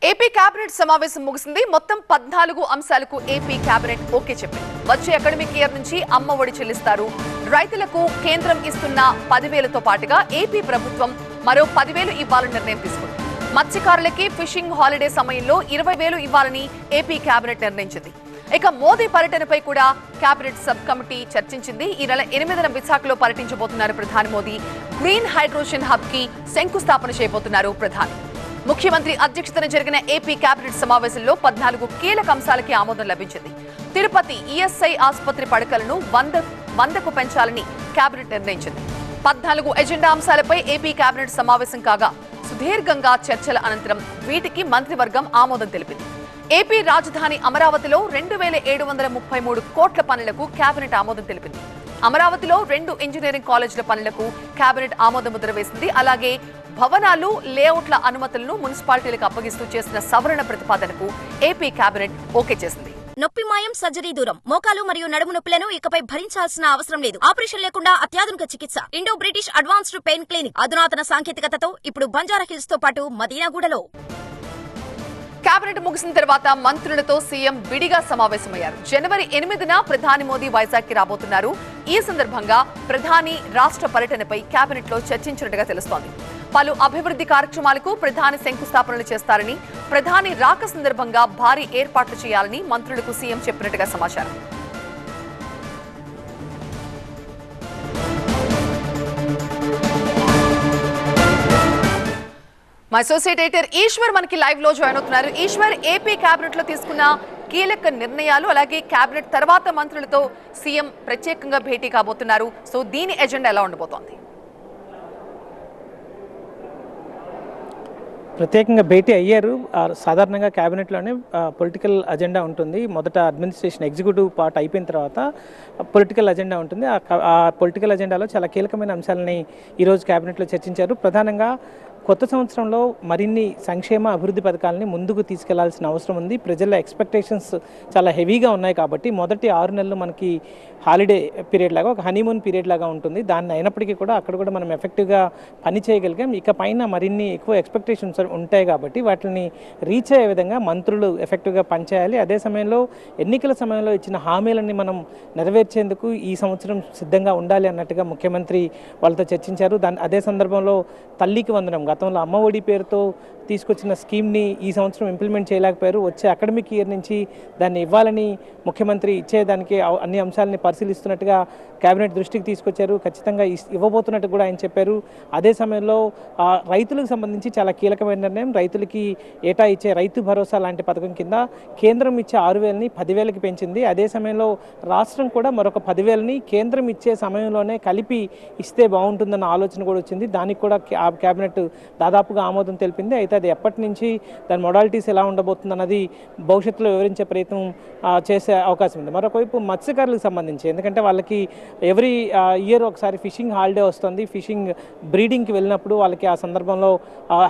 AP cabinet సమావేశం ముగిసింది. మొత్తం 14 అంశాలకు ఏపీ కేబినెట్ ఓకే చెప్పింది. వచ్చే అకాడమిక్ ఇయర్ నుంచి అమ్మ ఒడి చెల్లిస్తారు. రైతులకు కేంద్రం ఇస్తున్న 10,000తో పాటుగా ఏపీ ప్రభుత్వం మరో 10,000 ఇవ్వాలని నిర్ణయం తీసుకుంది. మత్స్యకారులకి ఫిషింగ్ హాలిడే సమయంలో 20,000 ఇవ్వాలని ఏపీ కేబినెట్ నిర్ణయించింది. ఇక మోదీ పర్యటనపై కూడా కేబినెట్ సబ్ కమిటీ చర్చించింది. ఈ నెల 8న విశాఖలో పర్యటించబోతున్నారు ప్రధాని మోదీ. గ్రీన్ హైడ్రోజన్ హబ్ కి శంకుస్థాపన చేయబోతున్నారు ప్రధాని. ముఖ్యమంత్రి అధ్యక్షతన జరిగిన ఏపీ కేబినెట్ సమావేశంలో 14 కీలక అంశాలకి ఆమోదం లభించింది. తిరుపతి ఈఎస్ఐ ఆసుపత్రి పడకలను 100కు పెంచాలని కేబినెట్ నిర్ణయించింది. 14 ఎజెండా అంశాలపై ఏపీ కేబినెట్ సమావేశం కాగా సుదీర్ఘంగా చర్చల అనంతరం వీటికి మంత్రివర్గం ఆమోదం తెలిపింది. ఏపీ రాజధాని అమరావతిలో 2,733 కోట్ల పనులకు కేబినెట్ ఆమోదం తెలిపింది. అమరావతిలో 2 ఇంజనీరింగ్ కాలేజీల పనులకు కేబినెట్ ఆమోద ముద్ర వేసింది. అలాగే భవనాలు లేఅవుట్ల అనుమతులను మున్సిపాలిటీలకు అప్పగిస్తూ చేసిన సవరణ ప్రతిపాదనకు ఏపీ కేబినెట్ ఓకే చేసింది. నొప్పి మాయం, సర్జరీ దూరం. మోకాలు మరియు నడుము నొప్పులను ఇకపై భరించాల్సిన అవసరం లేదు. ఆపరేషన్ లేకుండా అత్యాధునిక చికిత్స. Indo British advanced pain clinic అధునాతన సాంకేతికతతో ఇప్పుడు బంజారా హిల్స్ తో పాటు మదీనాగూడలో. కేబినెట్ ముగిసిన తర్వాత మంత్రులతో సీఎం విడిగా సమావేశమయ్యారు. జనవరి 8న ప్రధాని మోదీ వైజాగ్ కి రాబోతున్నారు. ఈ సందర్భంగా ప్రధాని రాష్ట్ర పర్యటనపై కేబినెట్ లో చర్చించినట్టుగా తెలుస్తోంది. పలు అభివృద్ధి కార్యక్రమాలకు ప్రధాని శంకుస్థాపనలు చేస్తారని, ప్రధాని రాక సందర్భంగా భారీ ఏర్పాట్లు చేయాలని మంత్రులకు సీఎం చెప్పినట్టుగా సమాచారం. మా అసోసియేట్ ఎడిటర్ ఈశ్వర్ మనకి లైవ్ లో జాయిన్ అవుతున్నారు. ఈశ్వర్, ఏపీ కేబినెట్ లో తీసుకున్న కీలక నిర్ణయాలు, అలాగే కేబినెట్ తర్వాత మంత్రులతో సీఎం ప్రత్యేకంగా భేటీ కాబోతున్నారు. సో దీని ఎజెండా ఎలా ఉండబోతోంది? ప్రత్యేకంగా భేటీ అయ్యారు. సాధారణంగా క్యాబినెట్లోనే పొలిటికల్ అజెండా ఉంటుంది. మొదట అడ్మినిస్ట్రేషన్ ఎగ్జిక్యూటివ్ పార్ట్ అయిపోయిన తర్వాత పొలిటికల్ అజెండా ఉంటుంది. ఆ పొలిటికల్ అజెండాలో చాలా కీలకమైన అంశాలని ఈరోజు క్యాబినెట్లో చర్చించారు. ప్రధానంగా కొత్త సంవత్సరంలో మరిన్ని సంక్షేమ అభివృద్ధి పథకాలని ముందుకు తీసుకెళ్లాల్సిన అవసరం ఉంది. ప్రజల ఎక్స్పెక్టేషన్స్ చాలా హెవీగా ఉన్నాయి కాబట్టి మొదటి 6 నెలలు మనకి హాలిడే పీరియడ్ లాగా, ఒక హనీమూన్ పీరియడ్ లాగా ఉంటుంది. దాన్ని అయినప్పటికీ కూడా అక్కడ కూడా మనం ఎఫెక్టివ్గా పని చేయగలిగాం. ఇక పైన మరిన్ని ఎక్కువ ఎక్స్పెక్టేషన్స్ ఉంటాయి కాబట్టి వాటిని రీచ్ అయ్యే విధంగా మంత్రులు ఎఫెక్టివ్గా పనిచేయాలి. అదే సమయంలో ఎన్నికల సమయంలో ఇచ్చిన హామీలని మనం నెరవేర్చేందుకు ఈ సంవత్సరం సిద్ధంగా ఉండాలి అన్నట్టుగా ముఖ్యమంత్రి వాళ్ళతో చర్చించారు. అదే సందర్భంలో తల్లికి వందనం, గతంలో అమ్మ ఒడి పేరుతో తీసుకొచ్చిన స్కీమ్ని ఈ సంవత్సరం ఇంప్లిమెంట్ చేయలేకపోయారు. వచ్చే అకాడమిక్ ఇయర్ నుంచి దాన్ని ఇవ్వాలని ముఖ్యమంత్రి ఇచ్చేదానికి అన్ని అంశాలని పరిశీలిస్తున్నట్టుగా కేబినెట్ దృష్టికి తీసుకొచ్చారు. ఖచ్చితంగా ఇవ్వబోతున్నట్టు కూడా ఆయన చెప్పారు. అదే సమయంలో రైతులకు సంబంధించి చాలా కీలకమైన నిర్ణయం. రైతులకి ఏటా ఇచ్చే రైతు భరోసా లాంటి పథకం కింద కేంద్రం ఇచ్చే 6,000ని 10,000కి పెంచింది. అదే సమయంలో రాష్ట్రం కూడా మరొక 10,000ని కేంద్రం ఇచ్చే సమయంలోనే కలిపి ఇస్తే బాగుంటుందన్న ఆలోచన కూడా వచ్చింది. దానికి కూడా కేబినెట్ దాదాపుగా ఆమోదం తెలిపింది. అయితే అది ఎప్పటి నుంచి, దాని మొడాలిటీస్ ఎలా ఉండబోతుంది అన్నది భవిష్యత్తులో వివరించే ప్రయత్నం చేసే అవకాశం ఉంది. మరొకవైపు మత్స్యకారులకు సంబంధించి, ఎందుకంటే వాళ్ళకి ఎవ్రీ ఇయర్ ఒకసారి ఫిషింగ్ హాలిడే వస్తుంది. ఫిషింగ్ బ్రీడింగ్కి వెళ్ళినప్పుడు వాళ్ళకి ఆ సందర్భంలో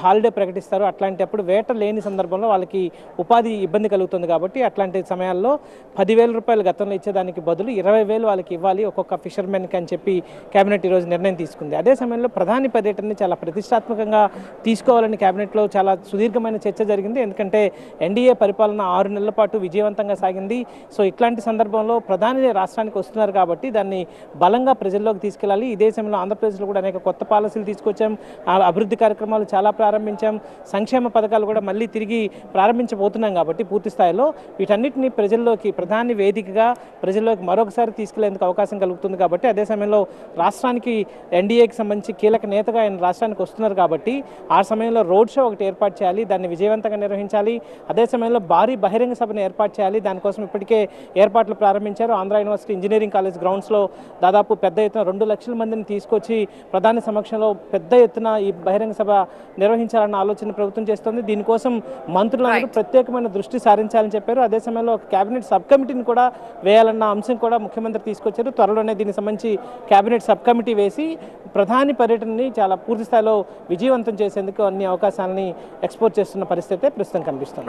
హాలిడే ప్రకటిస్తారు. అట్లాంటప్పుడు వేట లేని సందర్భంలో వాళ్ళకి ఉపాధి ఇబ్బంది కలుగుతుంది. కాబట్టి అట్లాంటి సమయాల్లో 10,000 రూపాయలు గతంలో ఇచ్చేదానికి బదులు 20,000 వాళ్ళకి ఇవ్వాలి ఒక్కొక్క ఫిషర్మెన్కి అని చెప్పి కేబినెట్ ఈరోజు నిర్ణయం తీసుకుంది. అదే సమయంలో ప్రధాని పర్యటనని చాలా ప్రతిష్టాత్మకంగా తీసుకోవాలని కేబినెట్లో చాలా సుదీర్ఘమైన చర్చ జరిగింది. ఎందుకంటే ఎన్డీఏ పరిపాలన 6 నెలల పాటు విజయవంతంగా సాగింది. సో ఇట్లాంటి సందర్భంలో ప్రధాని రాష్ట్రానికి వస్తున్నారు కాబట్టి దాన్ని బలంగా ప్రజల్లోకి తీసుకెళ్ళాలి. ఇదే సమయంలో ఆంధ్రప్రదేశ్లో కూడా అనేక కొత్త పాలసీలు తీసుకొచ్చాం, అభివృద్ధి కార్యక్రమాలు చాలా ప్రారంభించాం, సంక్షేమ పథకాలు కూడా మళ్ళీ తిరిగి ప్రారంభించబోతున్నాం. కాబట్టి పూర్తి స్థాయిలో వీటన్నిటిని ప్రజల్లోకి, ప్రధాని వేదికగా ప్రజల్లోకి మరొకసారి తీసుకెళ్లేందుకు అవకాశం కలుగుతుంది. కాబట్టి అదే సమయంలో రాష్ట్రానికి ఎన్డీఏకి సంబంధించి కీలక నేతగా ఆయన రాష్ట్రానికి వస్తున్నారు కాబట్టి ఆ సమయంలో రోడ్ షో ఒకటి ఏర్పాటు చేయాలి, దాన్ని విజయవంతంగా నిర్వహించాలి. అదే సమయంలో భారీ బహిరంగ సభను ఏర్పాటు చేయాలి. దానికోసం ఇప్పటికే ఏర్పాట్లు ప్రారంభించారు. ఆంధ్ర యూనివర్సిటీ ఇంజనీరింగ్ కాలేజ్ గ్రౌండ్స్లో దాదాపు పెద్ద ఎత్తున 2 లక్షల మందిని తీసుకొచ్చి ప్రధాని సమక్షంలో పెద్ద ఎత్తున ఈ బహిరంగ సభ నిర్వహించాలన్న ఆలోచన ప్రభుత్వం చేస్తోంది. దీనికోసం మంత్రులందరూ ప్రత్యేకమైన దృష్టి సారించాలని చెప్పారు. అదే సమయంలో కేబినెట్ సబ్ కమిటీని కూడా వేయాలన్న అంశం కూడా ముఖ్యమంత్రి తీసుకొచ్చారు. త్వరలోనే దీనికి సంబంధించి కేబినెట్ సబ్ కమిటీ వేసి ప్రధాని పర్యటనని చాలా పూర్తి స్థాయిలో విజయవంతం చేసేందుకు అన్ని అవకాశాలని ఎక్స్పోర్ట్ చేస్తున్న పరిస్థితి ప్రస్తుతం కనిపిస్తుంది.